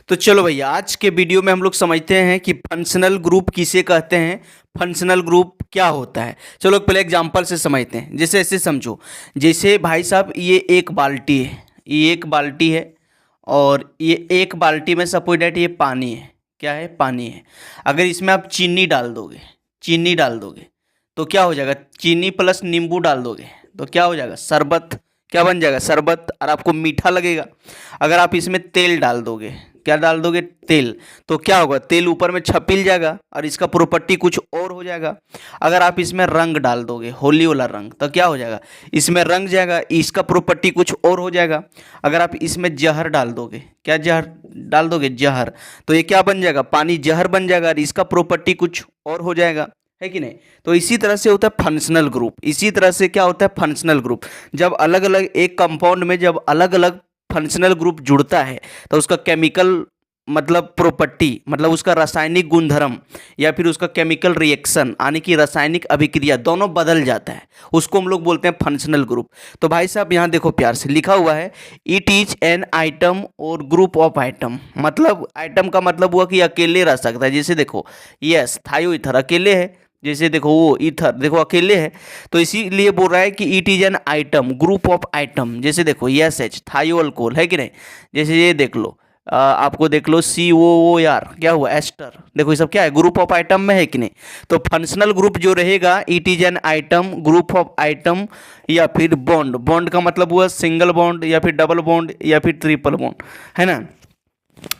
तो चलो भैया, आज के वीडियो में हम लोग समझते हैं कि फंक्शनल ग्रुप किसे कहते हैं, फंक्शनल ग्रुप क्या होता है। चलो पहले एग्जांपल से समझते हैं। जैसे ऐसे समझो, जैसे भाई साहब ये एक बाल्टी है, ये एक बाल्टी है और ये एक बाल्टी में सपोज डैट ये पानी है। क्या है? पानी है। अगर इसमें आप चीनी डाल दोगे, चीनी डाल दोगे तो क्या हो जाएगा? चीनी प्लस नींबू डाल दोगे तो क्या हो जाएगा? शरबत। क्या बन जाएगा? शरबत। और आपको मीठा लगेगा। अगर आप इसमें तेल डाल दोगे, क्या डाल दोगे? तेल। तो क्या होगा? तेल ऊपर में छपिल जाएगा और इसका प्रॉपर्टी कुछ और हो जाएगा। अगर आप इसमें रंग डाल दोगे, होली वाला रंग, तो क्या हो जाएगा? इसमें रंग जाएगा, इसका प्रॉपर्टी कुछ और हो जाएगा। अगर आप इसमें जहर डाल दोगे, क्या जहर डाल दोगे? जहर। तो ये क्या बन जाएगा? पानी जहर बन जाएगा और इसका प्रॉपर्टी कुछ और हो जाएगा, है कि नहीं? तो इसी तरह से होता है फंक्शनल ग्रुप। इसी तरह से क्या होता है? Functional group. जब अलग अलग एक कंपाउंड में जब अलग अलग फंक्शनल ग्रुप जुड़ता है तो उसका केमिकल मतलब प्रॉपर्टी, मतलब उसका रासायनिक गुणधर्म या फिर उसका केमिकल रिएक्शन यानी कि रासायनिक अभिक्रिया दोनों बदल जाता है। उसको हम लोग बोलते हैं फंक्शनल ग्रुप। तो भाई साहब यहाँ देखो, प्यार से लिखा हुआ है, इट इज एन आइटम और ग्रुप ऑफ आइटम। मतलब आइटम का मतलब हुआ कि अकेले रह सकता है। जैसे देखो, यस थायो ईथर अकेले है। जैसे देखो वो ईथर देखो अकेले है, तो इसीलिए बोल रहा है कि it is an item, group of item. जैसे देखो यस एच थायो अल्कोहल, है कि नहीं? जैसे ये देख लो, आपको देख लो COO, क्या हुआ? एस्टर। देखो ये सब क्या है? ग्रुप ऑफ आइटम में है कि नहीं? तो फंक्शनल ग्रुप जो रहेगा, it is an item, group of item या फिर बॉन्ड। बॉन्ड का मतलब हुआ सिंगल बॉन्ड या फिर डबल बॉन्ड या फिर ट्रिपल बॉन्ड, है ना?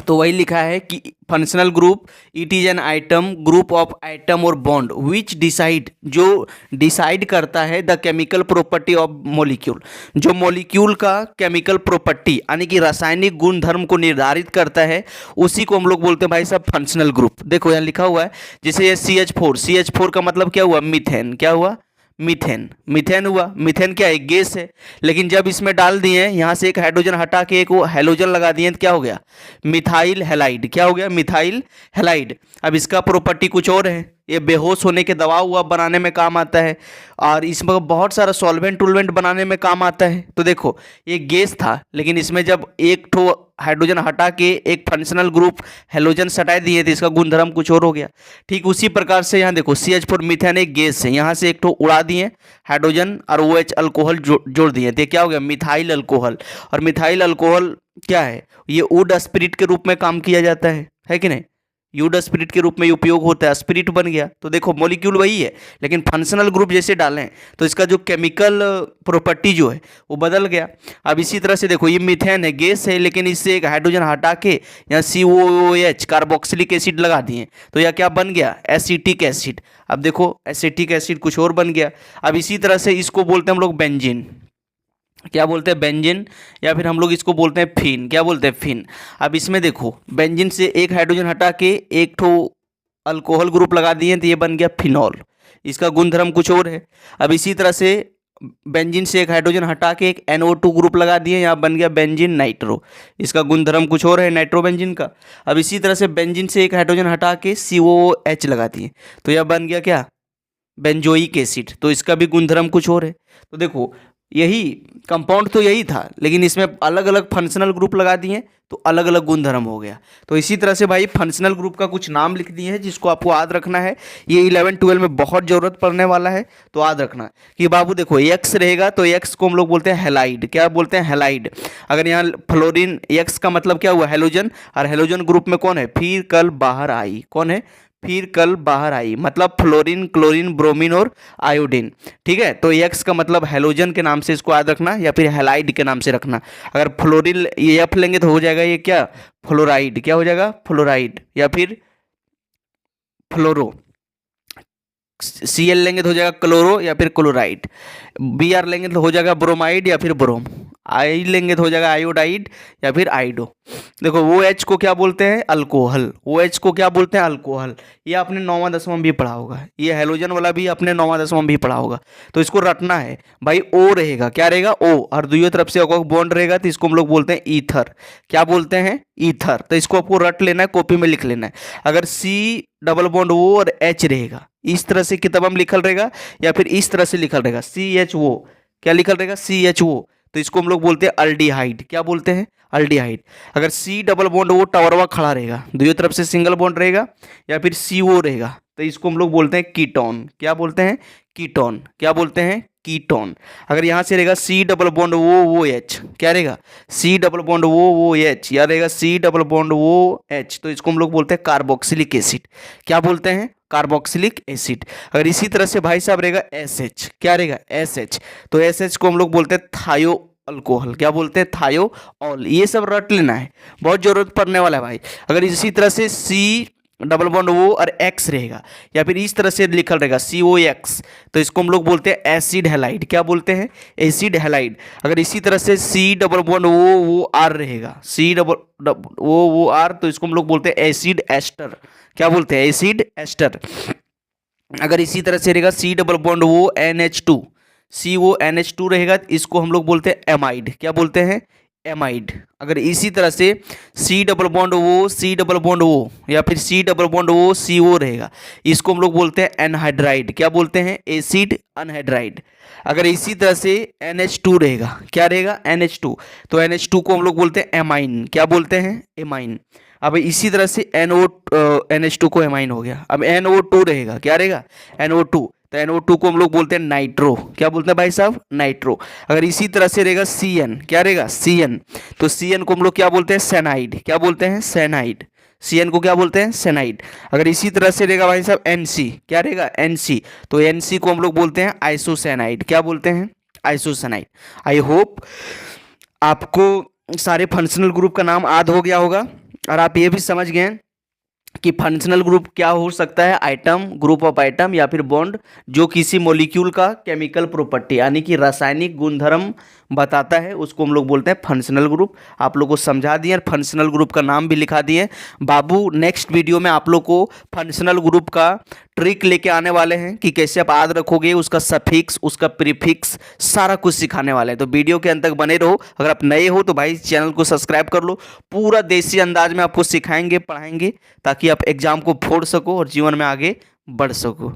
तो वही लिखा है कि functional group it is an item, group of item और बॉन्ड विच डिसाइड, जो डिसाइड करता है the chemical property of molecule, जो मॉलिक्यूल का केमिकल प्रॉपर्टी यानी कि रासायनिक गुण धर्म को निर्धारित करता है, उसी को हम लोग बोलते हैं भाई साहब फंक्शनल ग्रुप। देखो यहाँ लिखा हुआ है, जैसे ये CH4 का मतलब क्या हुआ? मीथेन। क्या हुआ? मीथेन। मीथेन हुआ। मीथेन क्या है? गैस है। लेकिन जब इसमें डाल दिए, यहाँ से एक हाइड्रोजन हटा के एक वो हेलोजन लगा दिए, तो क्या हो गया? Methyl halide. क्या हो गया? Methyl halide. अब इसका प्रॉपर्टी कुछ और है। ये बेहोश होने के दवा हुआ बनाने में काम आता है और इसमें बहुत सारा सॉल्वेंट टूलवेंट बनाने में काम आता है। तो देखो ये गैस था, लेकिन इसमें जब एक ठो हाइड्रोजन हटा के एक फंक्शनल ग्रुप हेलोजन हटा दिए तो इसका गुणधर्म कुछ और हो गया। ठीक उसी प्रकार से यहाँ देखो, CH4 मीथेन एक गैस है, यहाँ से एक ठो उड़ा दिए हाइड्रोजन और OH अल्कोहल जोड़ दिए, तो क्या हो गया? Methyl alcohol. और मिथाइल अल्कोहल क्या है? ये वुड स्पिरिट के रूप में काम किया जाता है कि नहीं? यूड स्पिरिट के रूप में उपयोग होता है, स्पिरिट बन गया। तो देखो मॉलिक्यूल वही है, लेकिन फंक्शनल ग्रुप जैसे डालें तो इसका जो केमिकल प्रॉपर्टी जो है वो बदल गया। अब इसी तरह से देखो, ये मीथेन है, गैस है, लेकिन इससे एक हाइड्रोजन हटा के यहाँ COOH कार्बोक्सिलिक एसिड लगा दिए, तो यह क्या बन गया? Acetic acid. अब देखो एसिटिक एसिड कुछ और बन गया। अब इसी तरह से इसको बोलते हैं हम लोग बेंजीन। क्या बोलते हैं? बेंजीन। या फिर हम लोग इसको बोलते हैं फिन। क्या बोलते हैं? फिन। अब इसमें देखो, बेंजीन से एक हाइड्रोजन हटा के एक ठो अल्कोहल ग्रुप लगा दिए तो ये बन गया फिनॉल। इसका गुणधर्म कुछ और है। अब इसी तरह से बेंजीन से एक हाइड्रोजन हटा के एक NO2 ग्रुप लगा दिए, यहाँ बन गया बेंजीन नाइट्रो। इसका गुणधर्म कुछ और है नाइट्रोबेंजीन का। अब इसी तरह से बेंजीन से एक हाइड्रोजन हटा के COOH लगा दिए, तो यह बन गया क्या? Benzoic acid. तो इसका भी गुणधर्म कुछ और है। तो देखो यही कंपाउंड तो यही था, लेकिन इसमें अलग अलग फंक्शनल ग्रुप लगा दिए तो अलग अलग गुणधर्म हो गया। तो इसी तरह से भाई फंक्शनल ग्रुप का कुछ नाम लिख दिए हैं जिसको आपको याद रखना है। ये 11-12 में बहुत ज़रूरत पड़ने वाला है, तो याद रखना कि बाबू देखो एक्स रहेगा तो एक्स को हम लोग बोलते हैं हैलाइड। क्या बोलते हैं? हैलाइड। अगर यहाँ फ्लोरीन, एक्स का मतलब क्या हुआ? हेलोजन। और हेलोजन ग्रुप में कौन है? फिर कल बाहर आई। कौन है? फिर कल बाहर आई, मतलब फ्लोरीन, क्लोरीन, ब्रोमीन और आयोडीन। ठीक है, तो एक्स का मतलब हेलोजन के नाम से इसको याद रखना या फिर हैलाइड के नाम से रखना। अगर फ्लोरीन ये एफ लेंगे तो हो जाएगा ये क्या? फ्लोराइड। क्या हो जाएगा? फ्लोराइड। या फिर फ्लोरो। Cl लेंगे तो हो जाएगा क्लोरो या फिर क्लोराइड। Br लेंगे तो हो जाएगा ब्रोमाइड या फिर ब्रोम। आई लेंगे तो हो जाएगा आयोडाइड या फिर आइडो। देखो OH को क्या बोलते हैं? अल्कोहल। OH को क्या बोलते हैं? अल्कोहल। ये आपने 9वां 10वां में भी पढ़ा होगा। ये हेलोजन वाला भी आपने 9वां 10वां में भी पढ़ा होगा। तो इसको रटना है भाई। O रहेगा। क्या रहेगा? O। और दुइयों तरफ से बॉन्ड रहेगा तो इसको हम लोग बोलते हैं ईथर। क्या बोलते हैं? ईथर। तो इसको आपको रट लेना है, कॉपी में लिख लेना है। अगर C डबल बॉन्ड O और H रहेगा, इस तरह से किताब में लिखल रहेगा या फिर इस तरह से लिखल रहेगा CHO। क्या लिखल रहेगा? CHO। तो इसको हम लोग बोलते हैं अल्डिहाइड। क्या बोलते हैं? अल्डिहाइड। अगर सी डबल बॉन्ड वो टावरवा खड़ा रहेगा, दोनों तरफ से सिंगल बॉन्ड रहेगा या फिर सी ओ रहेगा, तो इसको हम लोग बोलते हैं कीटोन। क्या बोलते हैं? कीटोन। क्या बोलते हैं? कीटोन। अगर यहाँ से रहेगा सी डबल बॉन्ड वो एच, क्या रहेगा? सी डबल बॉन्ड वो एच, या रहेगा सी डबल बॉन्ड वो एच, तो इसको हम लोग बोलते हैं कार्बोक्सिलिक एसिड। क्या बोलते हैं? Carboxylic acid. अगर इसी तरह से भाई साहब रहेगा एस एच, क्या रहेगा? एस एच, तो एस एच को हम लोग बोलते हैं थायो अल्कोहल। क्या बोलते हैं? थायो ऑल। ये सब रट लेना है, बहुत जरूरत पड़ने वाला है भाई। अगर इसी तरह से सी डबल बॉन्ड वो और एक्स रहेगा, या फिर इस तरह से लिखल रहेगा सी ओ एक्स, तो इसको हम लोग बोलते हैं एसिड हैलाइड। क्या बोलते हैं? Acid halide. अगर इसी तरह से सी डबल बॉन्ड वो आर रहेगा, सी डबल वो आर, तो इसको हम लोग बोलते हैं एसिड एस्टर। क्या बोलते हैं? Acid ester. अगर इसी तरह से रहेगा सी डबल बॉन्ड वो N H two, C O N H two रहेगा, इसको हम लोग बोलते हैं एमाइड। क्या बोलते हैं? एमाइड। अगर इसी तरह से सी डबल बॉन्ड वो सी डबल बॉन्ड वो या फिर सी डबल बॉन्ड वो सी ओ रहेगा, इसको हम लोग बोलते हैं एनहाइड्राइड। क्या बोलते हैं? Acid anhydride. अगर इसी तरह से NH2 रहेगा, क्या रहेगा? NH2, तो NH2 को हम लोग बोलते हैं एमाइन। क्या बोलते हैं? एमाइन। अब इसी तरह से NH2 को एमाइन हो गया। अब NO2 रहेगा, क्या रहेगा? NO2, तो NO2 को हम लोग बोलते हैं नाइट्रो। क्या बोलते हैं भाई साहब? नाइट्रो। अगर इसी तरह से रहेगा CN, क्या रहेगा? CN, तो CN को हम लोग क्या बोलते हैं? सैनाइड। क्या बोलते हैं? सैनाइड। CN को क्या बोलते हैं? सैनाइड। अगर इसी तरह से रहेगा भाई साहब NC, क्या रहेगा? NC, तो NC को हम लोग बोलते हैं आइसोसैनाइड। क्या बोलते हैं? आइसोसैनाइड। आई होप आपको सारे फंक्शनल ग्रुप का नाम याद हो गया होगा और आप ये भी समझ गए कि फंक्शनल ग्रुप क्या हो सकता है? आइटम, ग्रुप ऑफ आइटम या फिर बॉन्ड जो किसी मॉलिक्यूल का केमिकल प्रॉपर्टी यानी कि रासायनिक गुणधर्म बताता है, उसको हम लोग बोलते हैं फंक्शनल ग्रुप। आप लोग को समझा दिए, फंक्शनल ग्रुप का नाम भी लिखा दिए। बाबू नेक्स्ट वीडियो में आप लोग को फंक्शनल ग्रुप का ट्रिक लेके आने वाले हैं कि कैसे आप याद रखोगे, उसका सफिक्स, उसका प्रीफिक्स, सारा कुछ सिखाने वाले हैं। तो वीडियो के अंत तक बने रहो। अगर आप नए हो तो भाई चैनल को सब्सक्राइब कर लो। पूरा देसी अंदाज में आपको सिखाएंगे, पढ़ाएंगे, ताकि आप एग्जाम को फोड़ सको और जीवन में आगे बढ़ सको।